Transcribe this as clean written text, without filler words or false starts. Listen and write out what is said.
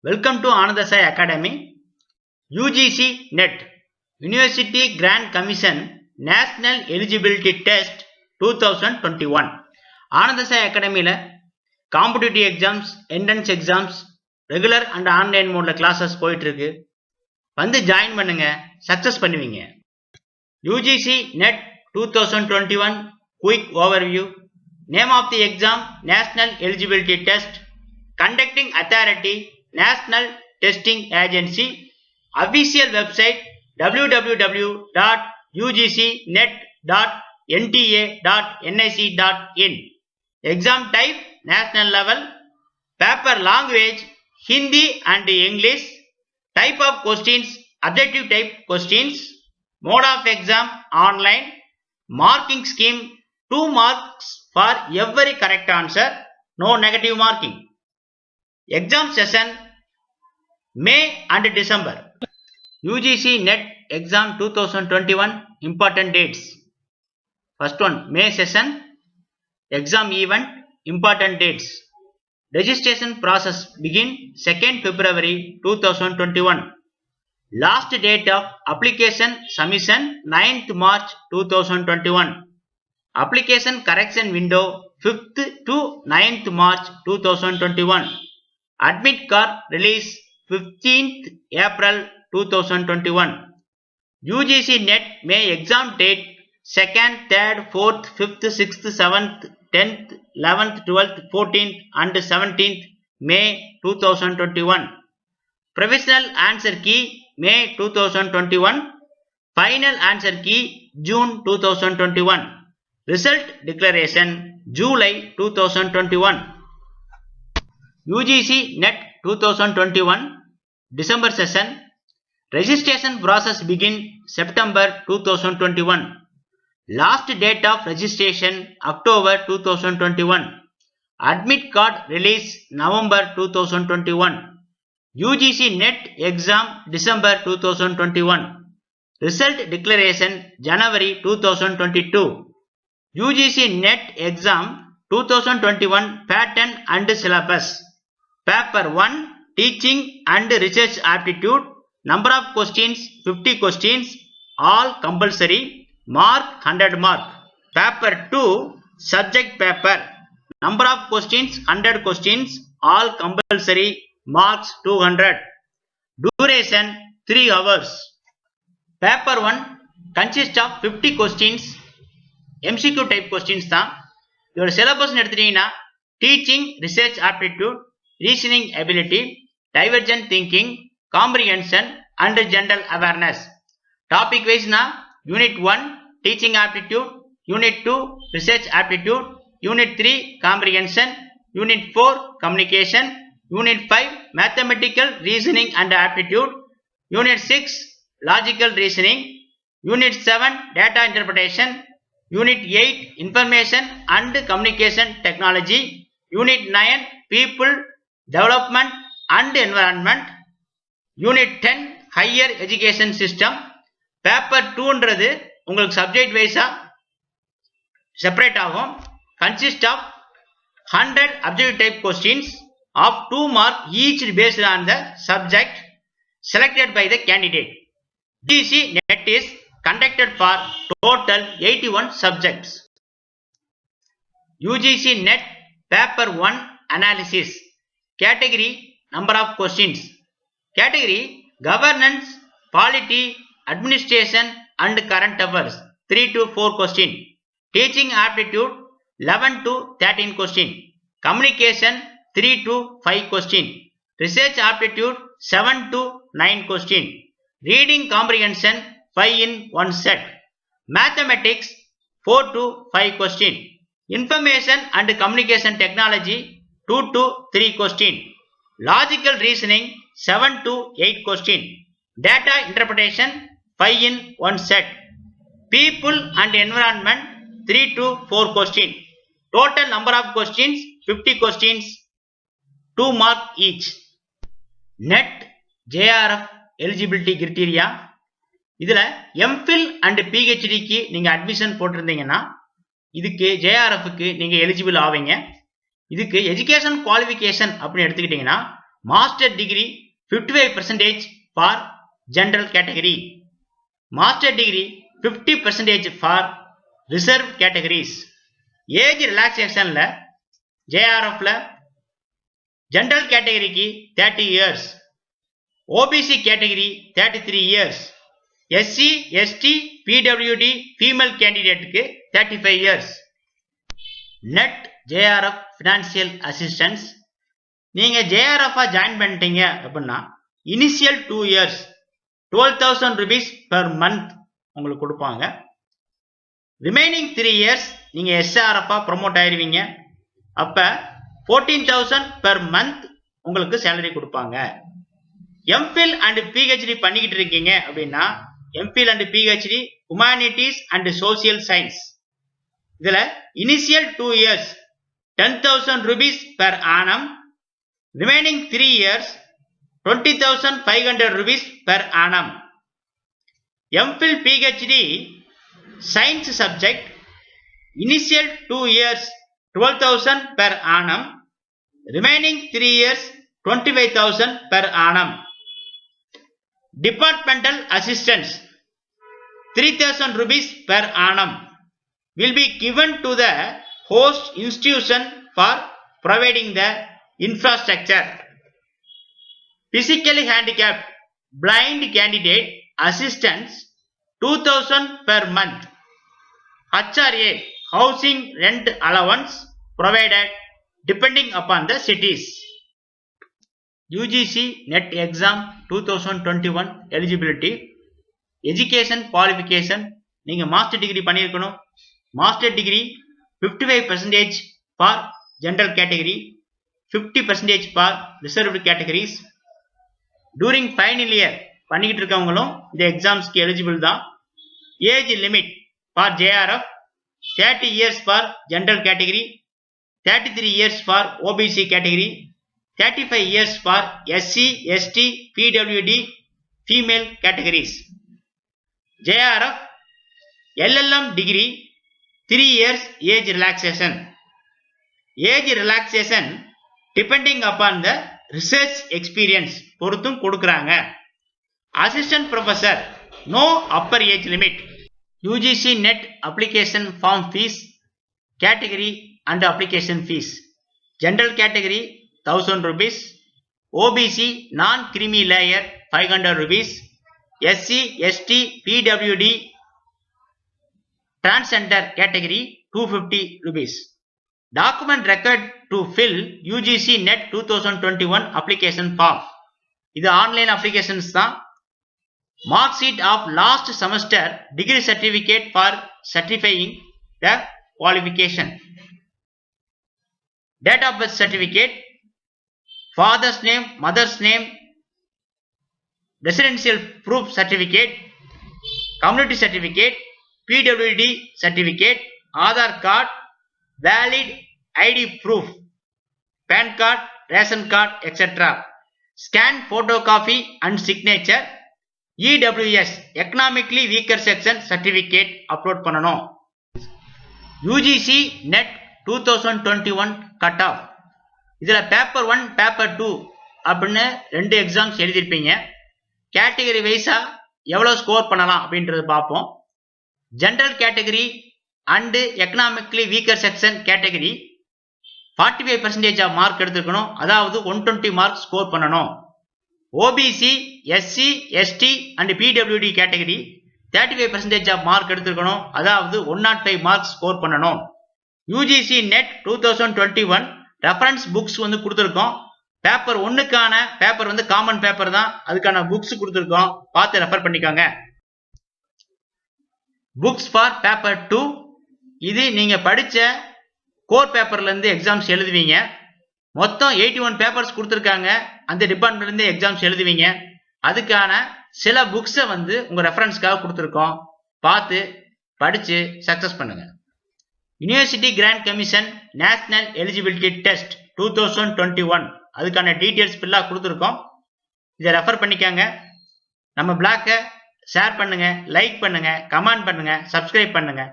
Welcome to Anandasai Academy. UGC NET University Grant Commission National Eligibility Test 2021 Anandasai Academy la competitive exams, entrance exams, regular and online mode la classes போயிட்டு இருக்கு. வந்து join பண்ணுங்க, success பண்ணுவீங்க. UGC NET 2021 quick overview. Name of the exam National Eligibility Test. Conducting authority National Testing Agency. Official website www.ugcnet.nta.nic.in. Exam type national level. Paper language Hindi and English. Type of questions objective type questions. Mode of exam online. Marking scheme 2 marks for every correct answer. No negative marking. Exam session May and December. UGC NET exam 2021 important dates. First one May session. Exam event important dates. Registration process begin 2nd February 2021. Last date of application submission 9th March 2021. Application correction window 5th to 9th March 2021. Admit card release 15th April 2021. UGC NET May exam date 2nd, 3rd, 4th, 5th, 6th, 7th, 10th, 11th, 12th, 14th and 17th May 2021. Provisional answer key May 2021. Final answer key June 2021. Result declaration July 2021. UGC NET 2021 December session. Registration process begin September 2021. Last date of registration October 2021. Admit card release November 2021. UGC NET exam December 2021. Result declaration January 2022. UGC NET exam 2021 pattern and syllabus. Paper 1 Teaching and Research Aptitude. Number of questions 50 questions. All compulsory. Mark 100 mark. Paper 2 Subject paper. Number of questions 100 questions. All compulsory. Marks 200. Duration 3 hours. Paper 1 consists of 50 questions. MCQ type questions தான். இதோட syllabus எடுத்துட்டீங்கன்னா teaching research aptitude, reasoning ability, divergent thinking, comprehension and general awareness. Topic வைஸ்னா unit 1 teaching aptitude, unit 2 research aptitude, unit 3 comprehension, unit 4 communication, unit 5 mathematical reasoning and aptitude, unit 6 logical reasoning, unit 7 data interpretation, Unit 8 Information and Communication Technology, Unit 9 People, Development and Environment, Unit 10 Higher Education System. Paper 2ன்றது உங்களுக்கு subject வைஸா separate ஆகும். Consist of 100 objective type questions of 2 mark each based on the subject selected by the candidate. UGC NET is conducted for total 81 subjects. UGC NET Paper 1 Analysis. Category Number of questions. Category Governance, Polity, Administration and Current Affairs 3 to 4 question. Teaching Aptitude 11 to 13 question. Communication 3 to 5 question. Research Aptitude 7 to 9 question. Reading Comprehension 5 in 1 set. Mathematics 4 to 5 question. Information and Communication Technology 2 to 3 question. Logical Reasoning 7 to 8 question. Data Interpretation 5 in 1 set. People and Environment 3 to 4 question. Total number of questions 50 questions, 2 mark each. NET JRF Eligibility Criteria. இதுல MPhil and PhDக்கு நீங்க admission போட்டிருந்தீங்கன்னா இதுக்கு JRFக்கு நீங்க eligible ஆவீங்க. இதுக்கு education qualification அப்படின்னு எடுத்துக்கிட்டீங்கன்னா Master degree 55% for general category. Master degree 50% for reserved categories. Age relaxation la JRF la general category ki 30 years, OBC category 33 years, SC, ST, PWD female candidate ku 35 years. Net JRF financial assistance. நீங்க JRF join பண்ணிட்டீங்க அப்படின்னா initial 2 years 12,000 rupees per month உங்களுக்கு கொடுப்பாங்க. Remaining 3 years நீங்க SRF promote ஆயிருவீங்க. அப்ப 14,000 per month உங்களுக்கு salary கொடுப்பாங்க. MPhil and PhD பண்ணிக்கிட்டு இருக்கீங்க அப்படின்னா MPhil and PhD Humanities and Social Science. இதுல initial 2 years 10,000 rupees per annum. Remaining 3 years 20,500 rupees per annum. MPhil PhD Science subject initial 2 years 12,000 per annum. Remaining 3 years 25,000 per annum. Departmental assistance 3,000 rupees per annum will be given to the host institution for providing the infrastructure. Physically handicapped blind candidate assistance 2,000 per month. HRA housing rent allowance provided depending upon the cities. UGC NET exam 2021 eligibility. Education qualification நீங்க master degree பண்ணியிருக்கணும். Master degree 55% for general category, 50% for reserved categories. During final year பண்ணிக்கிட்டு இருக்கவங்களும் இந்த எக்ஸாம்ஸ்க்கு eligible தான். Age limit for JRF 30 years for general category, 33 years for OBC category, 35 years for SC, ST, PWD female categories. JRF LLM degree 3 years age relaxation. Age relaxation depending upon the research experience பொறுத்தும் கொடுக்கறாங்க. Assistant professor no upper age limit. UGC NET application form fees, category and application fees. General category 1,000 rupees, OBC non-creamy layer 500 rupees, SC, ST, PWD transgender category 250 rupees. Document required to fill UGC NET 2021 application form. இது online applications தான். Mark sheet of last semester degree certificate for certifying the qualification, date of birth certificate, father's name, mother's name, residential proof certificate, community certificate, PWD certificate, Aadhaar card, valid ID proof, PAN card, ration card, etc. Scan photocopy and signature. EWS economically weaker section certificate upload பண்ணனும். UGC NET 2021 cut off. இதுல paper 1 paper 2 அப்படின்னு ரெண்டு exams எழுதிருப்பீங்க. Category வைஸா எவ்வளவு score பண்ணலாம் அப்படின்றது பார்ப்போம். General category and economically weaker section category 45% of mark எடுத்துக்கணும். அதாவது 120 mark score பண்ணணும். OBC, SC, ST and PWD category 35% of mark எடுத்துக்கணும். அதாவது 105 mark score பண்ணணும். UGC NET 2021 reference books வந்து கொடுத்திருக்கோம். பேப்பர் 1க்கான பேப்பர் வந்து காமன் பேப்பர் தான். அதுக்கான புக்ஸ் கொடுத்திருக்கோம். பார்த்து ரெஃபர் பண்ணிக்கோங்க. புக்ஸ் ஃபார் பேப்பர் 2 இது நீங்க படிச்ச கோர் பேப்பர்ல இருந்து எக்ஸாம்ஸ் எழுதுவீங்க. மொத்தம் 81 பேப்பர்ஸ் கொடுத்திருக்காங்க. அந்த டிபார்ட்மெண்ட்ல இருந்து எக்ஸாம்ஸ் எழுதுவீங்க. அதுக்கான சில புக்ஸை வந்து உங்க ரெஃபரன்ஸ்க்காக கொடுத்திருக்கோம். பார்த்து படிச்சு சக்சஸ் பண்ணுங்க. University grand commission national eligibility test 2021 அதுக்கான டீடைல்ஸ் ஃபுல்லா கொடுத்திருக்கோம். இதை ரெஃபர் பண்ணிக்கங்க. நம்ம பிளாக்கை ஷேர் பண்ணுங்க, லைக் பண்ணுங்க, கமெண்ட் பண்ணுங்க, சப்ஸ்கிரைப் பண்ணுங்க.